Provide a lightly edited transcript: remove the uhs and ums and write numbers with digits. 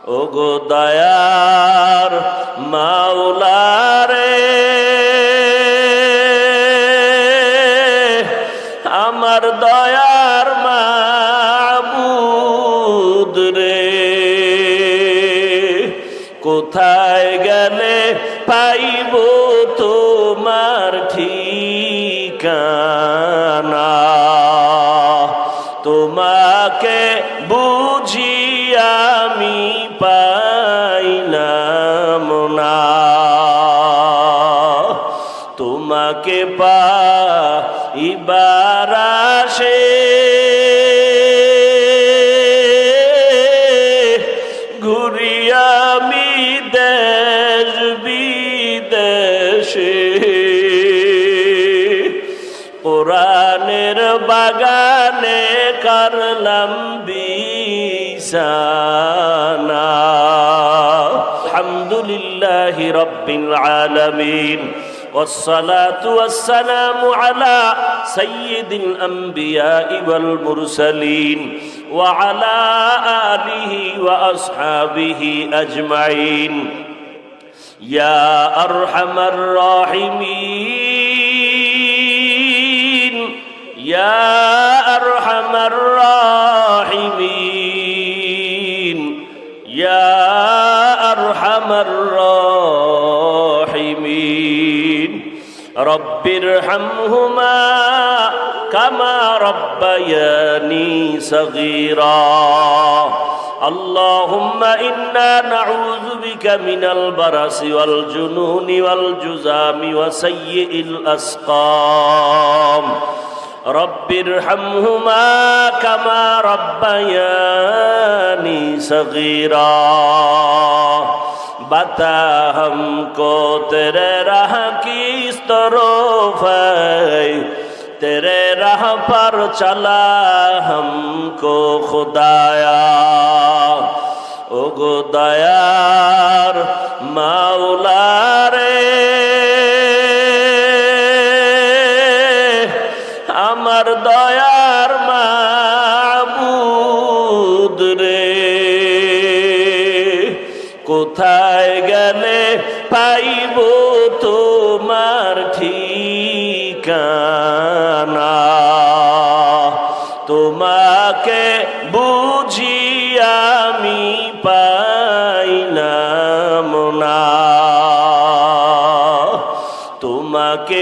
ওগো দয়ার মাওলা রে, আমার দয়ার মাবুদ রে, কোথায় গেলে পাইব তোমার ঠিকানা? তোমাকে বুঝি আমি পাইলাম না, তোমাকে পাইবার আশে ঘুরি আমি দেশ বিদেশে, কোরআনের বাগানে করলাম বিছানা। আলহামদুলিল্লাহি রাব্বিল আলামিন, والصلاة والسلام على سيد الأنبياء والمرسلين وعلى آله وأصحابه أجمعين. يا أرحم الراحمين، يا أرحم الراحمين، يا أرحم الراحمين. رب ارحمهما كما ربياني صغيرا. اللهم إنا نعوذ بك من البرص والجنون والجذام وسيء الأسقام. رب ارحمهما كما ربياني صغيرا. बता हमको तेरे राह की इस तरफ है, तेरे राह पर चला हमको खुदाया. ओगो दयार माওলা রে, আমার দয়ার মাবুদ রে, কোথায় গেলে পাইব তোমার ঠিকানা? তোমাকে বুঝি আমি পাইলাম না, তোমাকে